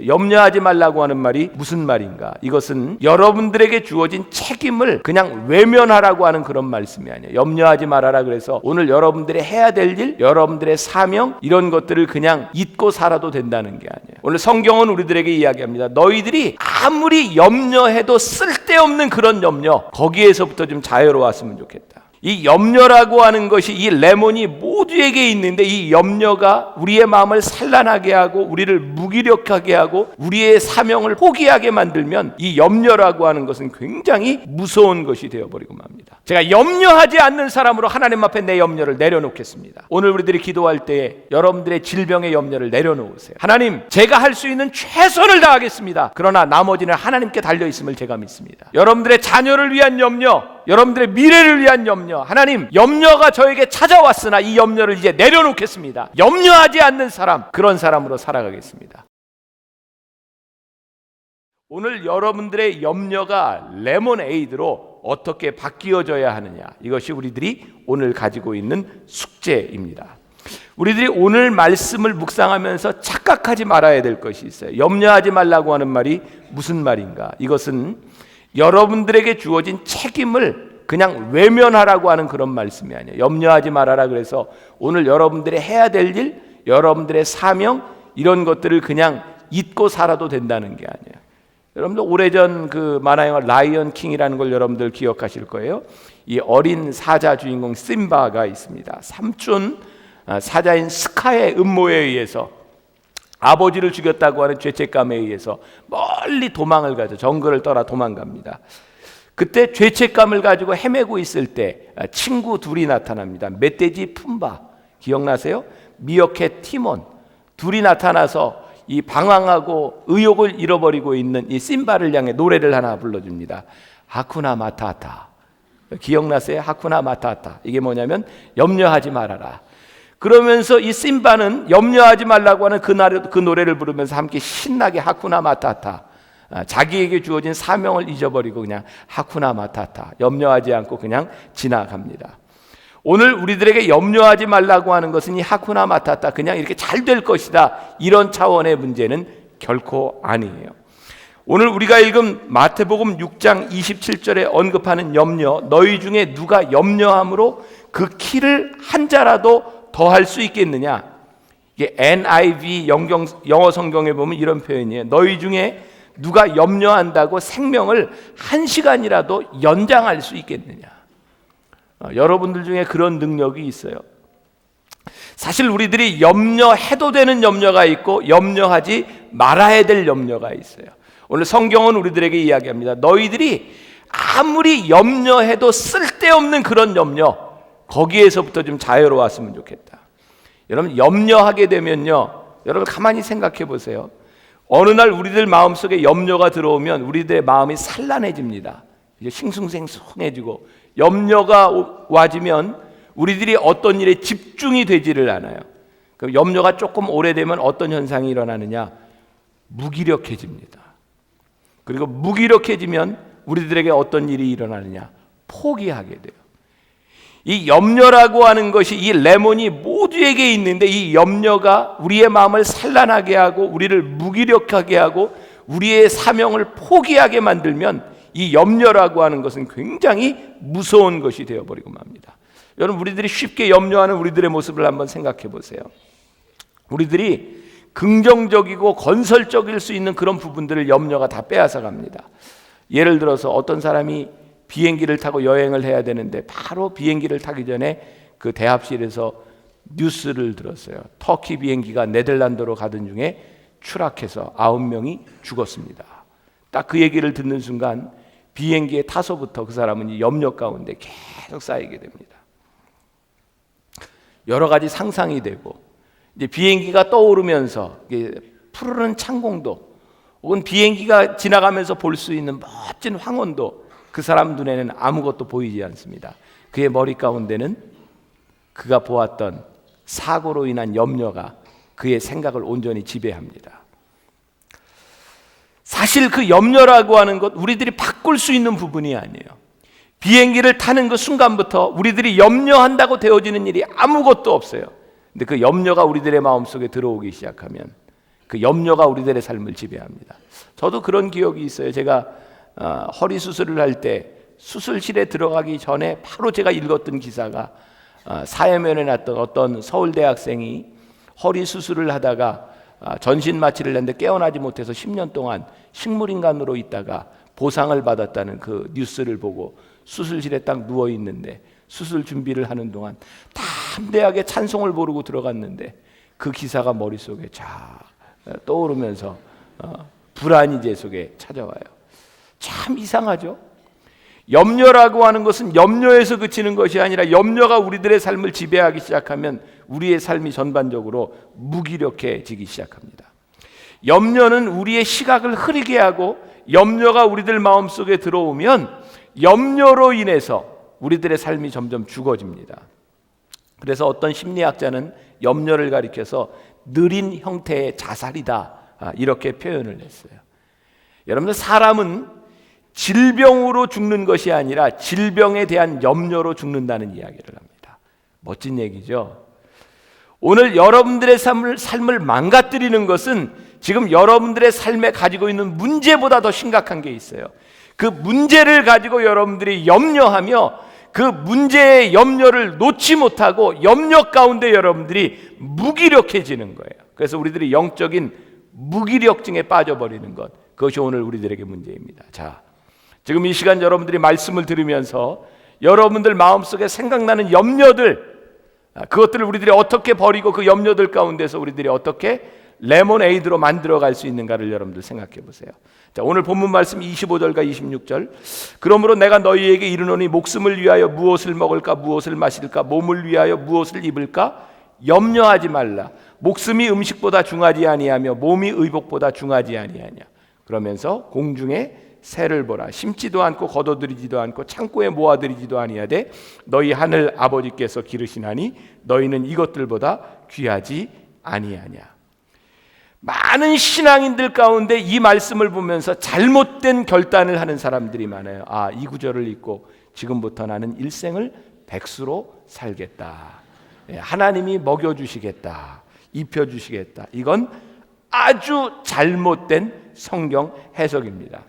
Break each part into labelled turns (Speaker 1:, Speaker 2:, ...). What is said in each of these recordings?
Speaker 1: 염려하지 말라고 하는 말이 무슨 말인가? 이것은 여러분들에게 주어진 책임을 그냥 외면하라고 하는 그런 말씀이 아니에요. 염려하지 말아라 그래서 오늘 여러분들이 해야 될 일, 여러분들의 사명 이런 것들을 그냥 잊고 살아도 된다는 게 아니에요. 오늘 성경은 우리들에게 이야기합니다. 너희들이 아무리 염려해도 쓸데없는 그런 염려, 거기에서부터 좀 자유로웠으면 좋겠다. 이 염려라고 하는 것이 이 레몬이 모두에게 있는데 이 염려가 우리의 마음을 산란하게 하고 우리를 무기력하게 하고 우리의 사명을 포기하게 만들면 이 염려라고 하는 것은 굉장히 무서운 것이 되어버리고 맙니다. 제가 염려하지 않는 사람으로 하나님 앞에 내 염려를 내려놓겠습니다. 오늘 우리들이 기도할 때에 여러분들의 질병의 염려를 내려놓으세요. 하나님, 제가 할 수 있는 최선을 다하겠습니다. 그러나 나머지는 하나님께 달려있음을 제가 믿습니다. 여러분들의 자녀를 위한 염려, 여러분들의 미래를 위한 염려, 하나님, 염려가 저에게 찾아왔으나 이 염려를 이제 내려놓겠습니다. 염려하지 않는 사람, 그런 사람으로 살아가겠습니다. 오늘 여러분들의 염려가 레모네이드로 어떻게 바뀌어져야 하느냐, 이것이 우리들이 오늘 가지고 있는 숙제입니다. 우리들이 오늘 말씀을 묵상하면서 착각하지 말아야 될 것이 있어요. 염려하지 말라고 하는 말이 무슨 말인가? 이것은 여러분들에게 주어진 책임을 그냥 외면하라고 하는 그런 말씀이 아니에요. 염려하지 말아라 그래서 오늘 여러분들이 해야 될 일, 여러분들의 사명 이런 것들을 그냥 잊고 살아도 된다는 게 아니에요. 여러분들 오래전 그 만화 영화 라이언 킹이라는 걸 여러분들 기억하실 거예요. 이 어린 사자 주인공 심바가 있습니다. 삼촌 사자인 스카의 음모에 의해서 아버지를 죽였다고 하는 죄책감에 의해서 멀리 도망을 가죠. 정글을 떠나 도망갑니다. 그때 죄책감을 가지고 헤매고 있을 때 친구 둘이 나타납니다. 멧돼지 푼바 기억나세요? 미어캣 티몬 둘이 나타나서 이 방황하고 의욕을 잃어버리고 있는 이 심바를 향해 노래를 하나 불러줍니다. 하쿠나 마타타. 기억나세요? 하쿠나 마타타. 이게 뭐냐면 염려하지 말아라. 그러면서 이 심바는 염려하지 말라고 하는 그 노래를 부르면서 함께 신나게 하쿠나 마타타, 자기에게 주어진 사명을 잊어버리고 그냥 하쿠나 마타타, 염려하지 않고 그냥 지나갑니다. 오늘 우리들에게 염려하지 말라고 하는 것은 이 하쿠나 마타타, 그냥 이렇게 잘 될 것이다, 이런 차원의 문제는 결코 아니에요. 오늘 우리가 읽은 마태복음 6장 27절에 언급하는 염려, 너희 중에 누가 염려함으로 그 키를 한 자라도 더 할 수 있겠느냐? 이게 NIV 영어 성경에 보면 이런 표현이에요. 너희 중에 누가 염려한다고 생명을 1시간이라도 연장할 수 있겠느냐? 여러분들 중에 그런 능력이 있어요. 사실 우리들이 염려해도 되는 염려가 있고 염려하지 말아야 될 염려가 있어요. 오늘 성경은 우리들에게 이야기합니다. 너희들이 아무리 염려해도 쓸데없는 그런 염려, 거기에서부터 좀 자유로웠으면 좋겠다. 여러분, 염려하게 되면요, 여러분 가만히 생각해 보세요. 어느 날 우리들 마음속에 염려가 들어오면 우리들의 마음이 산란해집니다. 이제 싱숭생숭해지고 염려가 와지면 우리들이 어떤 일에 집중이 되지를 않아요. 그럼 염려가 조금 오래되면 어떤 현상이 일어나느냐? 무기력해집니다. 그리고 무기력해지면 우리들에게 어떤 일이 일어나느냐? 포기하게 돼요. 이 염려라고 하는 것이 이 레몬이 모두에게 있는데 이 염려가 우리의 마음을 산란하게 하고 우리를 무기력하게 하고 우리의 사명을 포기하게 만들면 이 염려라고 하는 것은 굉장히 무서운 것이 되어버리고 맙니다. 여러분, 우리들이 쉽게 염려하는 우리들의 모습을 한번 생각해 보세요. 우리들이 긍정적이고 건설적일 수 있는 그런 부분들을 염려가 다 빼앗아 갑니다. 예를 들어서 어떤 사람이 비행기를 타고 여행을 해야 되는데 바로 비행기를 타기 전에 그 대합실에서 뉴스를 들었어요. 터키 비행기가 네덜란드로 가던 중에 추락해서 9명이 죽었습니다. 딱 그 얘기를 듣는 순간 비행기에 타서부터 그 사람은 염려 가운데 계속 쌓이게 됩니다. 여러 가지 상상이 되고 이제 비행기가 떠오르면서 푸르른 창공도 혹은 비행기가 지나가면서 볼 수 있는 멋진 황혼도 그 사람 눈에는 아무것도 보이지 않습니다. 그의 머리 가운데는 그가 보았던 사고로 인한 염려가 그의 생각을 온전히 지배합니다. 사실 그 염려라고 하는 것 우리들이 바꿀 수 있는 부분이 아니에요. 비행기를 타는 그 순간부터 우리들이 염려한다고 되어지는 일이 아무것도 없어요. 근데 그 염려가 우리들의 마음속에 들어오기 시작하면 그 염려가 우리들의 삶을 지배합니다. 저도 그런 기억이 있어요. 제가 허리 수술을 할 때 수술실에 들어가기 전에 바로 제가 읽었던 기사가 사회면에 났던 어떤 서울대 학생이 허리 수술을 하다가 전신 마취를 했는데 깨어나지 못해서 10년 동안 식물인간으로 있다가 보상을 받았다는 그 뉴스를 보고 수술실에 딱 누워 있는데 수술 준비를 하는 동안 담대하게 찬송을 부르고 들어갔는데 그 기사가 머릿속에 쫙 떠오르면서 불안이 제 속에 찾아와요. 참 이상하죠? 염려라고 하는 것은 염려에서 그치는 것이 아니라 염려가 우리들의 삶을 지배하기 시작하면 우리의 삶이 전반적으로 무기력해지기 시작합니다. 염려는 우리의 시각을 흐리게 하고 염려가 우리들 마음속에 들어오면 염려로 인해서 우리들의 삶이 점점 죽어집니다. 그래서 어떤 심리학자는 염려를 가리켜서 느린 형태의 자살이다 이렇게 표현을 했어요. 여러분들, 사람은 질병으로 죽는 것이 아니라 질병에 대한 염려로 죽는다는 이야기를 합니다. 멋진 얘기죠. 오늘 여러분들의 삶을 망가뜨리는 것은 지금 여러분들의 삶에 가지고 있는 문제보다 더 심각한 게 있어요. 그 문제를 가지고 여러분들이 염려하며 그 문제의 염려를 놓지 못하고 염려 가운데 여러분들이 무기력해지는 거예요. 그래서 우리들이 영적인 무기력증에 빠져버리는 것, 그것이 오늘 우리들에게 문제입니다. 자, 지금 이 시간 여러분들이 말씀을 들으면서 여러분들 마음속에 생각나는 염려들, 그것들을 우리들이 어떻게 버리고 그 염려들 가운데서 우리들이 어떻게 레모네이드로 만들어갈 수 있는가를 여러분들 생각해 보세요. 자, 오늘 본문 말씀 25절과 26절. 그러므로 내가 너희에게 이르노니 목숨을 위하여 무엇을 먹을까 무엇을 마실까 몸을 위하여 무엇을 입을까 염려하지 말라. 목숨이 음식보다 중하지 아니하며 몸이 의복보다 중하지 아니하냐. 그러면서 공중에 새를 보라. 심지도 않고 거둬들이지도 않고 창고에 모아들이지도 아니하되 너희 하늘 아버지께서 기르시나니 너희는 이것들보다 귀하지 아니하냐. 많은 신앙인들 가운데 이 말씀을 보면서 잘못된 결단을 하는 사람들이 많아요. 이 구절을 읽고 지금부터 나는 일생을 백수로 살겠다. 하나님이 먹여주시겠다. 입혀주시겠다. 이건 아주 잘못된 성경 해석입니다.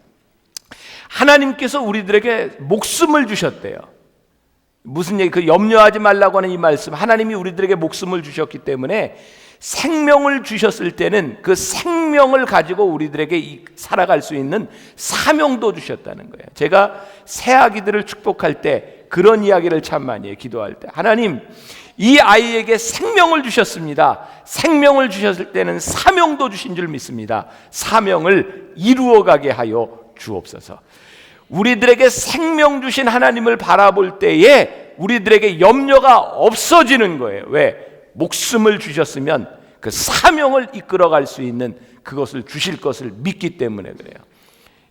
Speaker 1: 하나님께서 우리들에게 목숨을 주셨대요. 무슨 얘기? 그 염려하지 말라고 하는 이 말씀, 하나님이 우리들에게 목숨을 주셨기 때문에 생명을 주셨을 때는 그 생명을 가지고 우리들에게 살아갈 수 있는 사명도 주셨다는 거예요. 제가 새 아기들을 축복할 때 그런 이야기를 참 많이 해요. 기도할 때, 하나님, 이 아이에게 생명을 주셨습니다. 생명을 주셨을 때는 사명도 주신 줄 믿습니다. 사명을 이루어가게 하여 주옵소서. 우리들에게 생명 주신 하나님을 바라볼 때에 우리들에게 염려가 없어지는 거예요. 왜? 목숨을 주셨으면 그 사명을 이끌어갈 수 있는 그것을 주실 것을 믿기 때문에 그래요.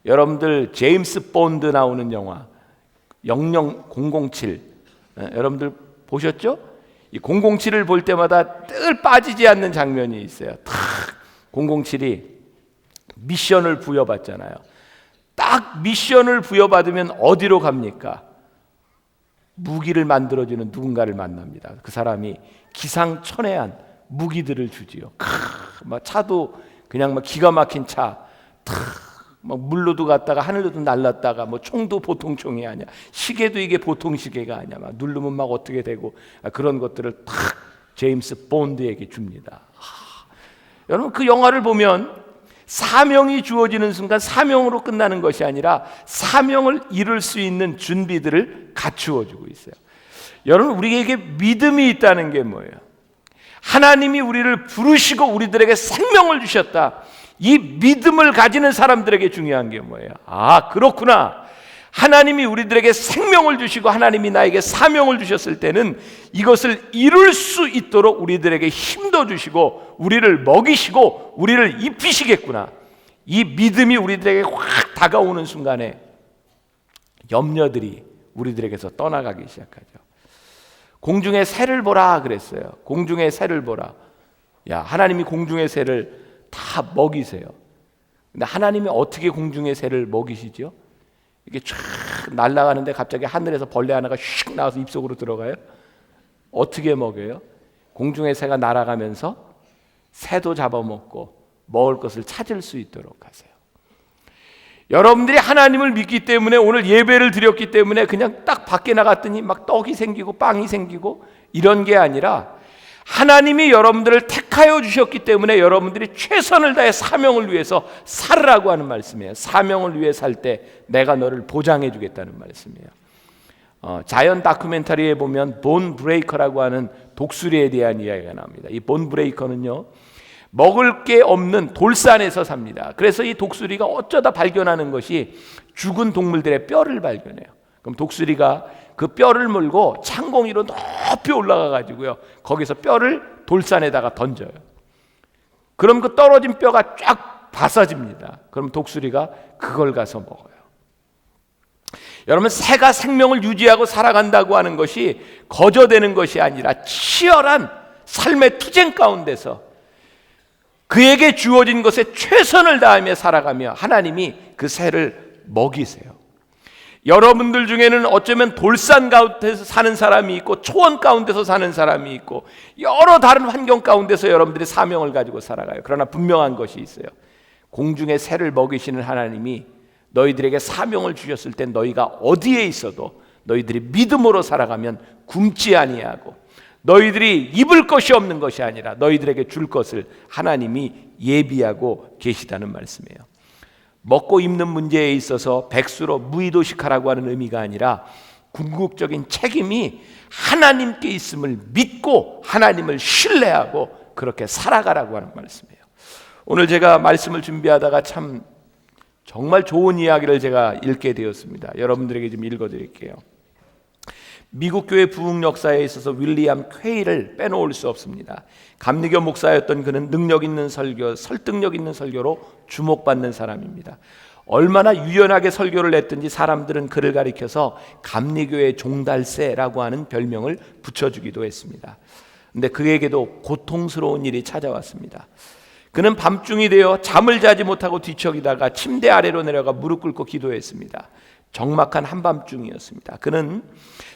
Speaker 1: 여러분들 제임스 본드 나오는 영화 007 여러분들 보셨죠? 이 007을 볼 때마다 늘 빠지지 않는 장면이 있어요. 007이 미션을 부여받잖아요. 딱 미션을 부여받으면 어디로 갑니까? 무기를 만들어주는 누군가를 만납니다. 그 사람이 기상천외한 무기들을 주지요. 막 차도 그냥 막 기가 막힌 차, 막 물로도 갔다가 하늘로도 날랐다가 뭐 총도 보통 총이 아니야. 시계도 이게 보통 시계가 아니야. 막 누르면 막 어떻게 되고 그런 것들을 탁 제임스 본드에게 줍니다. 여러분, 그 영화를 보면 사명이 주어지는 순간 사명으로 끝나는 것이 아니라 사명을 이룰 수 있는 준비들을 갖추어 주고 있어요. 여러분, 우리에게 믿음이 있다는 게 뭐예요? 하나님이 우리를 부르시고 우리들에게 생명을 주셨다. 이 믿음을 가지는 사람들에게 중요한 게 뭐예요? 그렇구나. 하나님이 우리들에게 생명을 주시고 하나님이 나에게 사명을 주셨을 때는 이것을 이룰 수 있도록 우리들에게 힘도 주시고 우리를 먹이시고 우리를 입히시겠구나. 이 믿음이 우리들에게 확 다가오는 순간에 염려들이 우리들에게서 떠나가기 시작하죠. 공중의 새를 보라 그랬어요. 공중의 새를 보라. 야, 하나님이 공중의 새를 다 먹이세요. 근데 하나님이 어떻게 공중의 새를 먹이시죠? 이게 쫙 날아가는데 갑자기 하늘에서 벌레 하나가 슉 나와서 입속으로 들어가요? 어떻게 먹여요? 공중의 새가 날아가면서 새도 잡아먹고 먹을 것을 찾을 수 있도록 하세요. 여러분들이 하나님을 믿기 때문에 오늘 예배를 드렸기 때문에 그냥 딱 밖에 나갔더니 막 떡이 생기고 빵이 생기고 이런 게 아니라 하나님이 여러분들을 택하여 주셨기 때문에 여러분들이 최선을 다해 사명을 위해서 살으라고 하는 말씀이에요. 사명을 위해 살 때 내가 너를 보장해 주겠다는 말씀이에요. 자연 다큐멘터리에 보면 본 브레이커라고 하는 독수리에 대한 이야기가 나옵니다. 이 본 브레이커는요, 먹을 게 없는 돌산에서 삽니다. 그래서 이 독수리가 어쩌다 발견하는 것이 죽은 동물들의 뼈를 발견해요. 그럼 독수리가 그 뼈를 물고 창공이로 높이 올라가 가지고요, 거기서 뼈를 돌산에다가 던져요. 그럼 그 떨어진 뼈가 쫙 바사집니다. 그럼 독수리가 그걸 가서 먹어요. 여러분, 새가 생명을 유지하고 살아간다고 하는 것이 거저되는 것이 아니라 치열한 삶의 투쟁 가운데서 그에게 주어진 것에 최선을 다하며 살아가며 하나님이 그 새를 먹이세요. 여러분들 중에는 어쩌면 돌산 가운데서 사는 사람이 있고 초원 가운데서 사는 사람이 있고 여러 다른 환경 가운데서 여러분들이 사명을 가지고 살아가요. 그러나 분명한 것이 있어요. 공중의 새를 먹이시는 하나님이 너희들에게 사명을 주셨을 때 너희가 어디에 있어도 너희들이 믿음으로 살아가면 굶지 아니하고 너희들이 입을 것이 없는 것이 아니라 너희들에게 줄 것을 하나님이 예비하고 계시다는 말씀이에요. 먹고 입는 문제에 있어서 백수로 무의도식하라고 하는 의미가 아니라 궁극적인 책임이 하나님께 있음을 믿고 하나님을 신뢰하고 그렇게 살아가라고 하는 말씀이에요. 오늘 제가 말씀을 준비하다가 참 정말 좋은 이야기를 제가 읽게 되었습니다. 여러분들에게 좀 읽어드릴게요. 미국 교회 부흥 역사에 있어서 윌리엄 퀘이를 빼놓을 수 없습니다. 감리교 목사였던 그는 능력 있는 설교, 설득력 있는 설교로 주목받는 사람입니다. 얼마나 유연하게 설교를 했든지 사람들은 그를 가리켜서 감리교의 종달새라고 하는 별명을 붙여주기도 했습니다. 그런데 그에게도 고통스러운 일이 찾아왔습니다. 그는 밤중이 되어 잠을 자지 못하고 뒤척이다가 침대 아래로 내려가 무릎 꿇고 기도했습니다. 적막한 한밤중이었습니다. 그는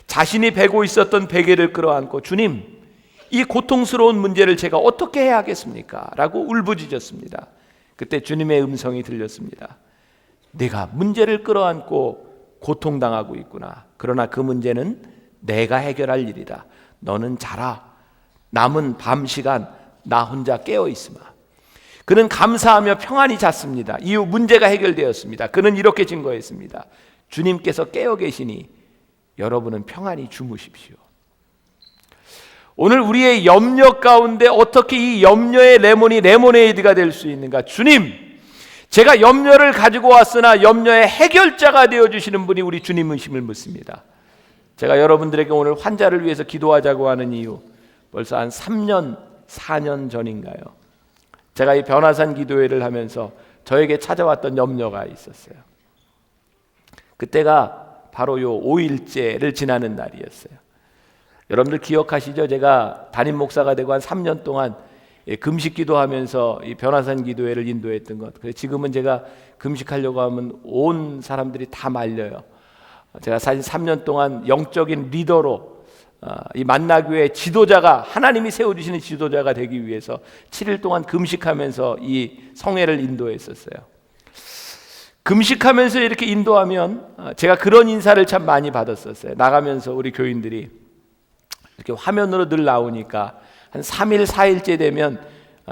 Speaker 1: 자신이 베고 있었던 베개를 끌어안고 주님, 이 고통스러운 문제를 제가 어떻게 해야 하겠습니까? 라고 울부짖었습니다. 그때 주님의 음성이 들렸습니다. 네가 문제를 끌어안고 고통당하고 있구나. 그러나 그 문제는 내가 해결할 일이다. 너는 자라. 남은 밤 시간 나 혼자 깨어 있으마. 그는 감사하며 평안히 잤습니다. 이후 문제가 해결되었습니다. 그는 이렇게 증거했습니다. 주님께서 깨어 계시니 여러분은 평안히 주무십시오. 오늘 우리의 염려 가운데 어떻게 이 염려의 레몬이 레모네이드가 될 수 있는가? 주님, 제가 염려를 가지고 왔으나 염려의 해결자가 되어주시는 분이 우리 주님이심을 묻습니다. 제가 여러분들에게 오늘 환자를 위해서 기도하자고 하는 이유, 벌써 한 3년, 4년 전인가요? 제가 이 변화산 기도회를 하면서 저에게 찾아왔던 염려가 있었어요. 그때가 바로 요 5일째를 지나는 날이었어요. 여러분들 기억하시죠? 제가 담임 목사가 되고 한 3년 동안 금식 기도하면서 이 변화산 기도회를 인도했던 것. 그래서 지금은 제가 금식하려고 하면 온 사람들이 다 말려요. 제가 사실 3년 동안 영적인 리더로 이 만나교회 지도자가, 하나님이 세워주시는 지도자가 되기 위해서 7일 동안 금식하면서 이 성회를 인도했었어요. 금식하면서 이렇게 인도하면 제가 그런 인사를 참 많이 받았었어요. 나가면서 우리 교인들이 이렇게 화면으로 늘 나오니까 한 3일, 4일째 되면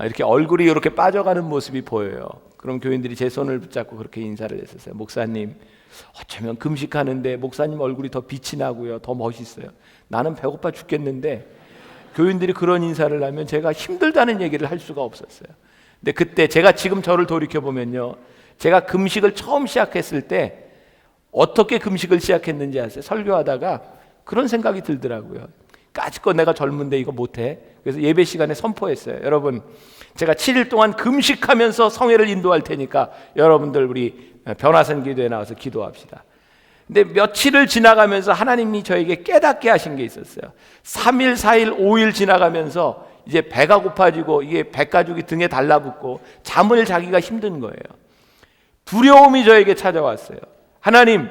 Speaker 1: 이렇게 얼굴이 이렇게 빠져가는 모습이 보여요. 그럼 교인들이 제 손을 붙잡고 그렇게 인사를 했었어요. 목사님, 어쩌면 금식하는데 목사님 얼굴이 더 빛이 나고요, 더 멋있어요. 나는 배고파 죽겠는데 교인들이 그런 인사를 하면 제가 힘들다는 얘기를 할 수가 없었어요. 근데 그때 제가 지금 저를 돌이켜보면요, 제가 금식을 처음 시작했을 때 어떻게 금식을 시작했는지 아세요? 설교하다가 그런 생각이 들더라고요. 까짓거 내가 젊은데 이거 못해. 그래서 예배 시간에 선포했어요. 여러분, 제가 7일 동안 금식하면서 성회를 인도할 테니까 여러분들 우리 변화산 기도에 나와서 기도합시다. 근데 며칠을 지나가면서 하나님이 저에게 깨닫게 하신 게 있었어요. 3일, 4일, 5일 지나가면서 이제 배가 고파지고 이게 배가죽이 등에 달라붙고 잠을 자기가 힘든 거예요. 두려움이 저에게 찾아왔어요. 하나님,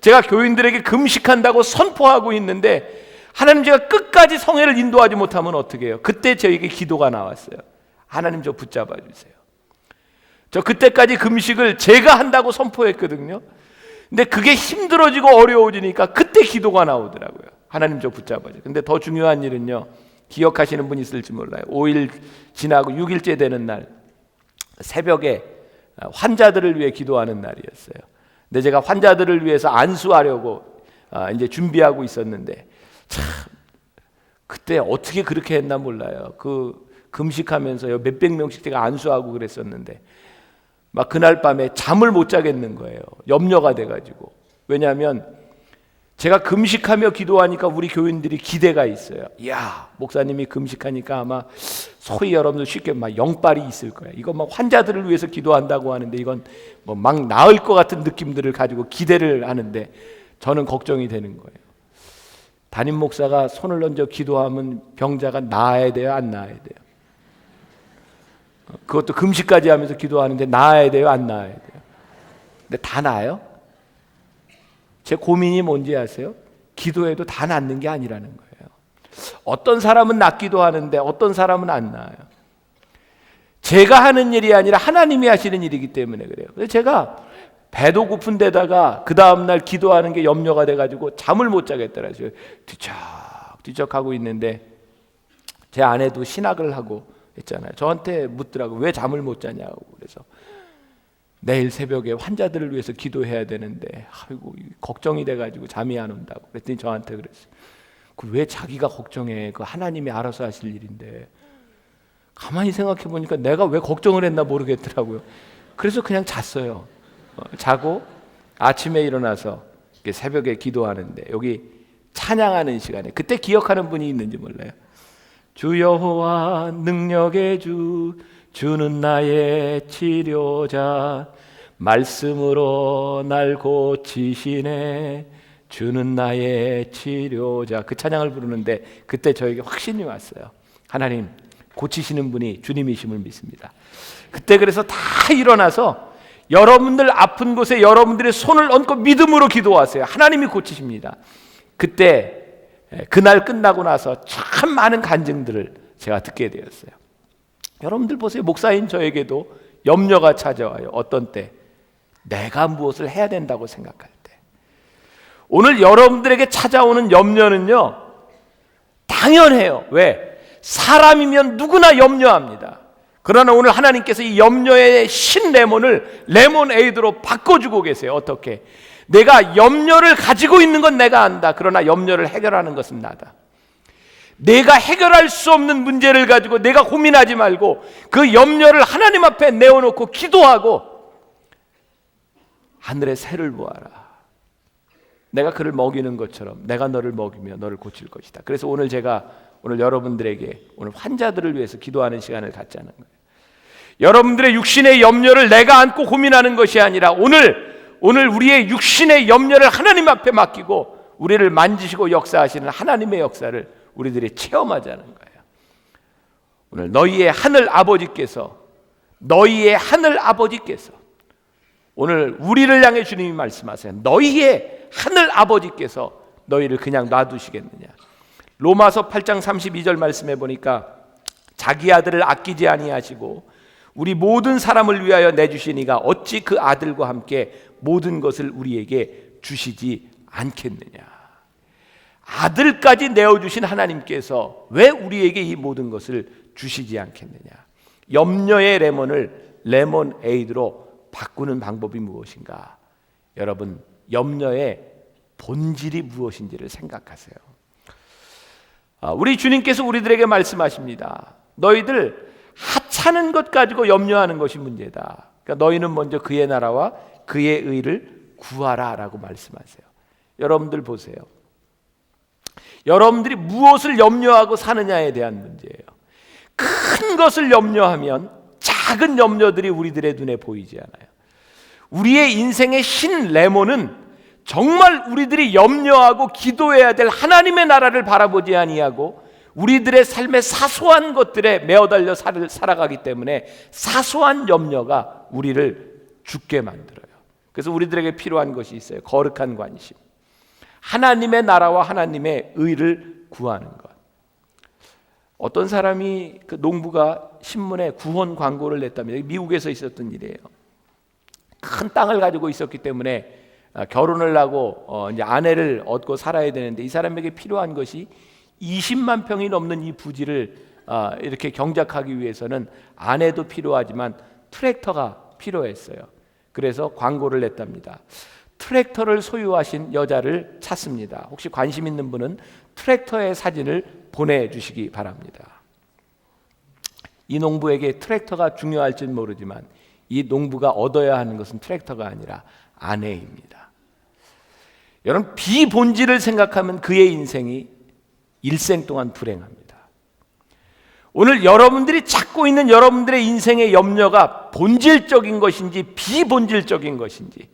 Speaker 1: 제가 교인들에게 금식한다고 선포하고 있는데 하나님, 제가 끝까지 성회를 인도하지 못하면 어떻게 해요? 그때 저에게 기도가 나왔어요. 하나님, 저 붙잡아 주세요. 저 그때까지 금식을 제가 한다고 선포했거든요. 근데 그게 힘들어지고 어려워지니까 그때 기도가 나오더라고요. 하나님 저 붙잡아줘. 근데 더 중요한 일은요, 기억하시는 분 있을지 몰라요. 5일 지나고 6일째 되는 날 새벽에 환자들을 위해 기도하는 날이었어요. 근데 제가 환자들을 위해서 안수하려고 이제 준비하고 있었는데, 참 그때 어떻게 그렇게 했나 몰라요. 그 금식하면서요 몇백 명씩 제가 안수하고 그랬었는데 막 그날 밤에 잠을 못 자겠는 거예요. 염려가 돼가지고. 왜냐하면 제가 금식하며 기도하니까 우리 교인들이 기대가 있어요. 이야, 목사님이 금식하니까 아마 소위 여러분들 쉽게 막 영빨이 있을 거야. 이건 막 환자들을 위해서 기도한다고 하는데 이건 뭐 막 나을 것 같은 느낌들을 가지고 기대를 하는데 저는 걱정이 되는 거예요. 담임 목사가 손을 얹어 기도하면 병자가 나아야 돼요, 안 나아야 돼요? 그것도 금식까지 하면서 기도하는데 나아야 돼요, 안 나아야 돼요? 근데 다 나아요? 제 고민이 뭔지 아세요? 기도해도 다 낫는 게 아니라는 거예요. 어떤 사람은 낫기도 하는데 어떤 사람은 안 나아요. 제가 하는 일이 아니라 하나님이 하시는 일이기 때문에 그래요. 그래서 제가 배도 고픈 데다가 그 다음날 기도하는 게 염려가 돼가지고 잠을 못 자겠더라고요. 뒤척뒤척 하고 있는데 제 아내도 신학을 하고 했잖아요. 저한테 묻더라고요. 왜 잠을 못 자냐고. 그래서 내일 새벽에 환자들을 위해서 기도해야 되는데 아이고 걱정이 돼가지고 잠이 안 온다고. 그랬더니 저한테 그랬어요. 왜 자기가 걱정해? 그 하나님이 알아서 하실 일인데. 가만히 생각해 보니까 내가 왜 걱정을 했나 모르겠더라고요. 그래서 그냥 잤어요. 자고 아침에 일어나서 새벽에 기도하는데 여기 찬양하는 시간에 그때 기억하는 분이 있는지 몰라요. 주 여호와 능력의 주, 주는 나의 치료자, 말씀으로 날 고치시네, 주는 나의 치료자. 그 찬양을 부르는데 그때 저에게 확신이 왔어요. 하나님 고치시는 분이 주님이심을 믿습니다. 그때 그래서 다 일어나서 여러분들 아픈 곳에 여러분들의 손을 얹고 믿음으로 기도하세요. 하나님이 고치십니다. 그때 그날 끝나고 나서 참 많은 간증들을 제가 듣게 되었어요. 여러분들 보세요. 목사인 저에게도 염려가 찾아와요. 어떤 때? 내가 무엇을 해야 된다고 생각할 때. 오늘 여러분들에게 찾아오는 염려는요, 당연해요. 왜? 사람이면 누구나 염려합니다. 그러나 오늘 하나님께서 이 염려의 신 레몬을 레몬에이드로 바꿔주고 계세요. 어떻게? 내가 염려를 가지고 있는 건 내가 안다. 그러나 염려를 해결하는 것은 나다. 내가 해결할 수 없는 문제를 가지고 내가 고민하지 말고 그 염려를 하나님 앞에 내어놓고 기도하고 하늘의 새를 보아라. 내가 그를 먹이는 것처럼 내가 너를 먹이며 너를 고칠 것이다. 그래서 오늘 제가 여러분들에게 오늘 환자들을 위해서 기도하는 시간을 갖자는 거예요. 여러분들의 육신의 염려를 내가 안고 고민하는 것이 아니라 오늘 우리의 육신의 염려를 하나님 앞에 맡기고 우리를 만지시고 역사하시는 하나님의 역사를 우리들이 체험하자는 거예요. 오늘 너희의 하늘 아버지께서 오늘 우리를 향해 주님이 말씀하세요. 너희의 하늘 아버지께서 너희를 그냥 놔두시겠느냐. 로마서 8장 32절 말씀해 보니까 자기 아들을 아끼지 아니하시고 우리 모든 사람을 위하여 내주시니가 어찌 그 아들과 함께 모든 것을 우리에게 주시지 않겠느냐. 아들까지 내어주신 하나님께서 왜 우리에게 이 모든 것을 주시지 않겠느냐. 염려의 레몬을 레몬에이드로 바꾸는 방법이 무엇인가. 여러분, 염려의 본질이 무엇인지를 생각하세요. 우리 주님께서 우리들에게 말씀하십니다. 너희들 하찮은 것 가지고 염려하는 것이 문제다. 그러니까 너희는 먼저 그의 나라와 그의 의를 구하라 라고 말씀하세요. 여러분들 보세요. 여러분들이 무엇을 염려하고 사느냐에 대한 문제예요. 큰 것을 염려하면 작은 염려들이 우리들의 눈에 보이지 않아요. 우리의 인생의 신 레몬은 정말 우리들이 염려하고 기도해야 될 하나님의 나라를 바라보지 아니하고 우리들의 삶의 사소한 것들에 매어달려 살아가기 때문에 사소한 염려가 우리를 죽게 만들어요. 그래서 우리들에게 필요한 것이 있어요. 거룩한 관심, 하나님의 나라와 하나님의 의를 구하는 것. 어떤 사람이 그 농부가 신문에 구원 광고를 냈답니다. 미국에서 있었던 일이에요. 큰 땅을 가지고 있었기 때문에 결혼을 하고 이제 아내를 얻고 살아야 되는데 이 사람에게 필요한 것이 20만 평이 넘는 이 부지를 이렇게 경작하기 위해서는 아내도 필요하지만 트랙터가 필요했어요. 그래서 광고를 냈답니다. 트랙터를 소유하신 여자를 찾습니다. 혹시 관심 있는 분은 트랙터의 사진을 보내주시기 바랍니다. 이 농부에게 트랙터가 중요할지는 모르지만 이 농부가 얻어야 하는 것은 트랙터가 아니라 아내입니다. 여러분, 비본질을 생각하면 그의 인생이 일생 동안 불행합니다. 오늘 여러분들이 찾고 있는 여러분들의 인생의 염려가 본질적인 것인지 비본질적인 것인지,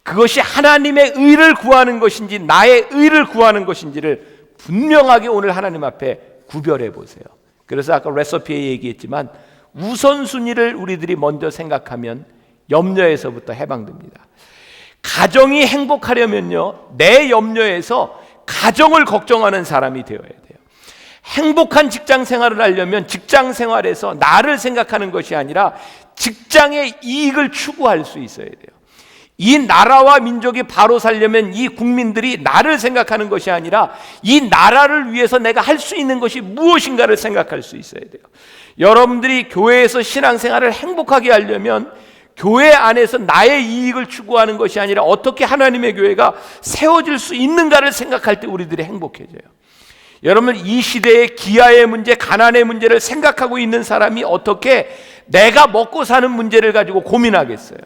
Speaker 1: 그것이 하나님의 의를 구하는 것인지 나의 의를 구하는 것인지를 분명하게 오늘 하나님 앞에 구별해 보세요. 그래서 아까 레시피에 얘기했지만 우선순위를 우리들이 먼저 생각하면 염려에서부터 해방됩니다. 가정이 행복하려면요, 내 염려에서 가정을 걱정하는 사람이 되어야 돼요. 행복한 직장 생활을 하려면 직장 생활에서 나를 생각하는 것이 아니라 직장의 이익을 추구할 수 있어야 돼요. 이 나라와 민족이 바로 살려면 이 국민들이 나를 생각하는 것이 아니라 이 나라를 위해서 내가 할 수 있는 것이 무엇인가를 생각할 수 있어야 돼요. 여러분들이 교회에서 신앙생활을 행복하게 하려면 교회 안에서 나의 이익을 추구하는 것이 아니라 어떻게 하나님의 교회가 세워질 수 있는가를 생각할 때 우리들이 행복해져요. 여러분, 이 시대의 기아의 문제, 가난의 문제를 생각하고 있는 사람이 어떻게 내가 먹고 사는 문제를 가지고 고민하겠어요?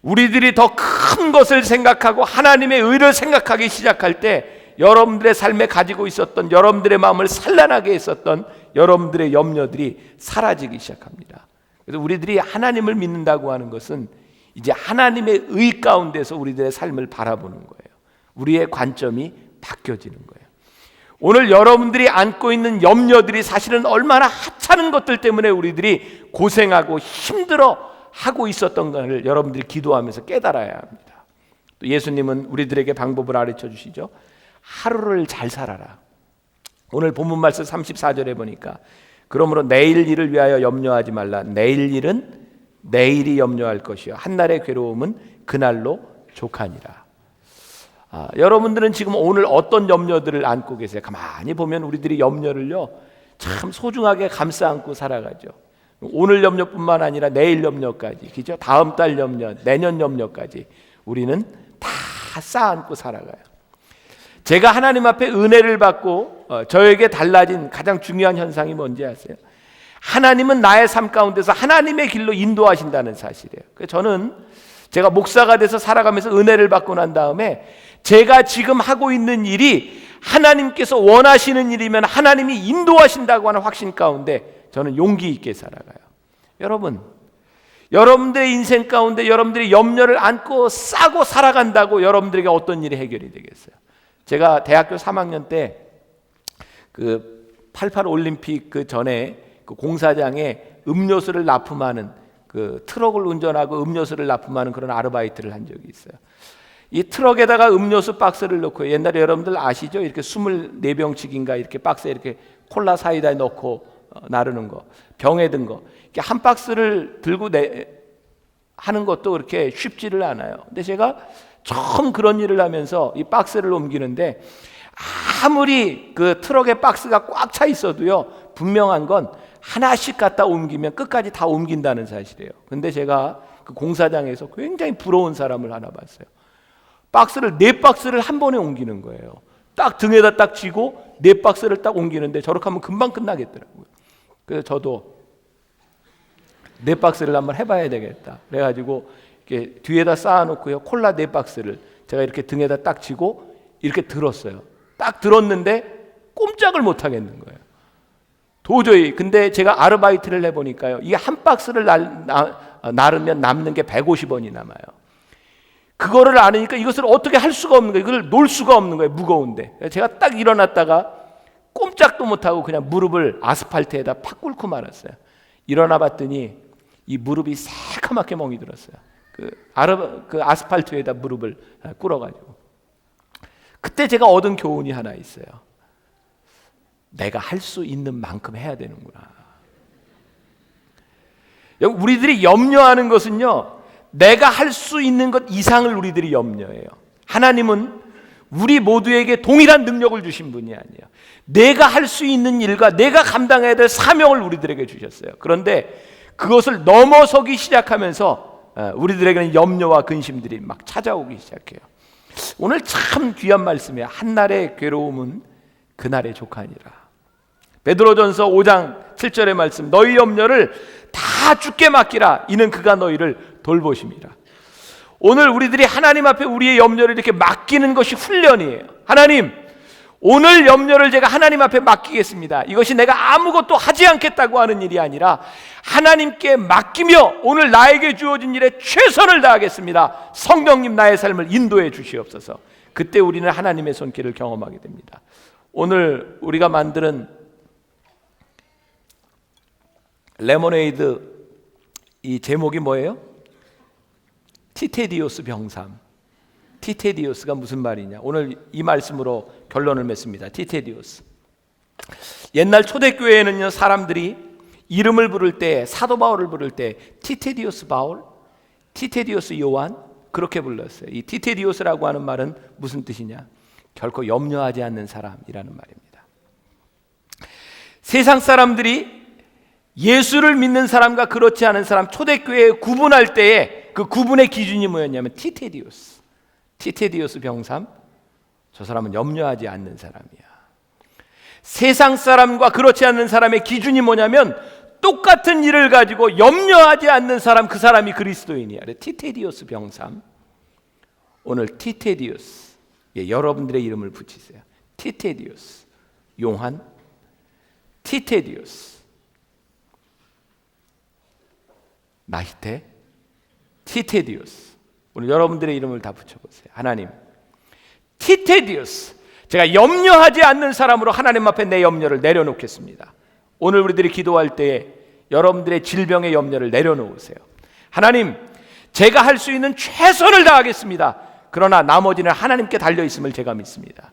Speaker 1: 우리들이 더 큰 것을 생각하고 하나님의 의를 생각하기 시작할 때 여러분들의 삶에 가지고 있었던, 여러분들의 마음을 산란하게 했었던 여러분들의 염려들이 사라지기 시작합니다. 그래서 우리들이 하나님을 믿는다고 하는 것은 이제 하나님의 의 가운데서 우리들의 삶을 바라보는 거예요. 우리의 관점이 바뀌어지는 거예요. 오늘 여러분들이 안고 있는 염려들이 사실은 얼마나 하찮은 것들 때문에 우리들이 고생하고 힘들어 하고 있었던 것을 여러분들이 기도하면서 깨달아야 합니다. 또 예수님은 우리들에게 방법을 가르쳐 주시죠. 하루를 잘 살아라. 오늘 본문 말씀 34절에 보니까 그러므로 내일 일을 위하여 염려하지 말라. 내일 일은 내일이 염려할 것이요 한날의 괴로움은 그날로 족하니라. 여러분들은 지금 오늘 어떤 염려들을 안고 계세요? 가만히 보면 우리들이 염려를요 참 소중하게 감싸 안고 살아가죠. 오늘 염려뿐만 아니라 내일 염려까지, 그죠? 다음 달 염려, 내년 염려까지 우리는 다 쌓아안고 살아가요. 제가 하나님 앞에 은혜를 받고 저에게 달라진 가장 중요한 현상이 뭔지 아세요? 하나님은 나의 삶 가운데서 하나님의 길로 인도하신다는 사실이에요. 그래서 저는 제가 목사가 돼서 살아가면서 은혜를 받고 난 다음에 제가 지금 하고 있는 일이 하나님께서 원하시는 일이면 하나님이 인도하신다고 하는 확신 가운데 저는 용기 있게 살아가요. 여러분, 여러분들의 인생 가운데 여러분들이 염려를 안고 싸고 살아간다고 여러분들에게 어떤 일이 해결이 되겠어요? 제가 대학교 3학년 때 그 88 올림픽 그 전에 그 공사장에 음료수를 납품하는 그 트럭을 운전하고 음료수를 납품하는 그런 아르바이트를 한 적이 있어요. 이 트럭에다가 음료수 박스를 넣고, 옛날에 여러분들 아시죠? 이렇게 24병씩인가 이렇게 박스에 이렇게 콜라 사이다에 넣고 나르는 거, 병에 든 거, 이렇게 한 박스를 들고 하는 것도 그렇게 쉽지를 않아요. 근데 제가 처음 그런 일을 하면서 이 박스를 옮기는데 아무리 그 트럭에 박스가 꽉 차 있어도요, 분명한 건 하나씩 갖다 옮기면 끝까지 다 옮긴다는 사실이에요. 근데 제가 그 공사장에서 굉장히 부러운 사람을 하나 봤어요. 박스를 4박스를 한 번에 옮기는 거예요. 딱 등에다 딱 쥐고 4박스를 딱 옮기는데 저렇게 하면 금방 끝나겠더라고요. 그래서 저도 4박스를 한번 해봐야 되겠다. 그래가지고 이렇게 뒤에다 쌓아놓고요, 콜라 4박스를 제가 이렇게 등에다 딱 쥐고 이렇게 들었어요. 딱 들었는데 꼼짝을 못 하겠는 거예요. 도저히. 근데 제가 아르바이트를 해보니까요, 이게 한 박스를 나르면 남는 게 150원이 남아요. 그거를 아니까 이것을 어떻게 할 수가 없는 거예요. 이걸 놓을 수가 없는 거예요. 무거운데. 제가 딱 일어났다가 꼼짝도 못하고 그냥 무릎을 아스팔트에다 팍 꿇고 말았어요. 일어나 봤더니 이 무릎이 새카맣게 멍이 들었어요. 그 아스팔트에다 무릎을 꿇어가지고. 그때 제가 얻은 교훈이 하나 있어요. 내가 할 수 있는 만큼 해야 되는구나. 우리들이 염려하는 것은요, 내가 할 수 있는 것 이상을 우리들이 염려해요. 하나님은 우리 모두에게 동일한 능력을 주신 분이 아니에요. 내가 할 수 있는 일과 내가 감당해야 될 사명을 우리들에게 주셨어요. 그런데 그것을 넘어서기 시작하면서 우리들에게는 염려와 근심들이 막 찾아오기 시작해요. 오늘 참 귀한 말씀이에요. 한날의 괴로움은 그날의 족하니라. 베드로전서 5장 7절의 말씀, 너희 염려를 다 주께 맡기라. 이는 그가 너희를 돌보심이라. 오늘 우리들이 하나님 앞에 우리의 염려를 이렇게 맡기는 것이 훈련이에요. 하나님, 오늘 염려를 제가 하나님 앞에 맡기겠습니다. 이것이 내가 아무것도 하지 않겠다고 하는 일이 아니라 하나님께 맡기며 오늘 나에게 주어진 일에 최선을 다하겠습니다. 성령님 나의 삶을 인도해 주시옵소서. 그때 우리는 하나님의 손길을 경험하게 됩니다. 오늘 우리가 만드는 레모네이드 이 제목이 뭐예요? 티테디오스 병삼. 티테디오스가 무슨 말이냐? 오늘 이 말씀으로 결론을 맺습니다. 티테디오스. 옛날 초대교회에는요, 사람들이 이름을 부를 때, 사도 바울을 부를 때 티테디오스 바울, 티테디오스 요한 그렇게 불렀어요. 이 티테디오스라고 하는 말은 무슨 뜻이냐? 결코 염려하지 않는 사람이라는 말입니다. 세상 사람들이 예수를 믿는 사람과 그렇지 않은 사람, 초대교회에 구분할 때에 그 구분의 기준이 뭐였냐면 티테디오스. 티테디오스 병삼, 저 사람은 염려하지 않는 사람이야. 세상 사람과 그렇지 않는 사람의 기준이 뭐냐면 똑같은 일을 가지고 염려하지 않는 사람, 그 사람이 그리스도인이야. 티테디오스 병삼. 오늘 티테디오스, 여러분들의 이름을 붙이세요. 티테디오스, 용한, 티테디오스, 나히테, 티테디오스. 오늘 여러분들의 이름을 다 붙여보세요. 하나님, 티테디오스, 제가 염려하지 않는 사람으로 하나님 앞에 내 염려를 내려놓겠습니다. 오늘 우리들이 기도할 때에 여러분들의 질병의 염려를 내려놓으세요. 하나님, 제가 할 수 있는 최선을 다하겠습니다. 그러나 나머지는 하나님께 달려있음을 제가 믿습니다.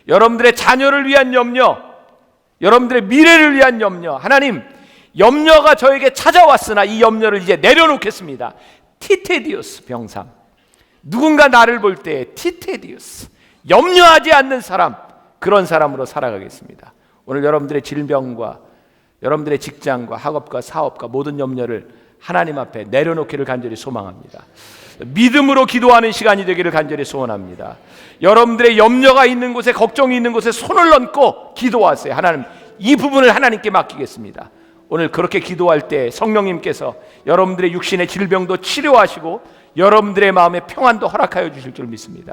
Speaker 1: 여러분들의 자녀를 위한 염려, 여러분들의 미래를 위한 염려, 하나님, 염려가 저에게 찾아왔으나 이 염려를 이제 내려놓겠습니다. 티테디오스 병삼. 누군가 나를 볼 때 티테디오스, 염려하지 않는 사람, 그런 사람으로 살아가겠습니다. 오늘 여러분들의 질병과 여러분들의 직장과 학업과 사업과 모든 염려를 하나님 앞에 내려놓기를 간절히 소망합니다. 믿음으로 기도하는 시간이 되기를 간절히 소원합니다. 여러분들의 염려가 있는 곳에, 걱정이 있는 곳에 손을 얹고 기도하세요. 하나님, 이 부분을 하나님께 맡기겠습니다. 오늘 그렇게 기도할 때 성령님께서 여러분들의 육신의 질병도 치료하시고 여러분들의 마음의 평안도 허락하여 주실 줄 믿습니다.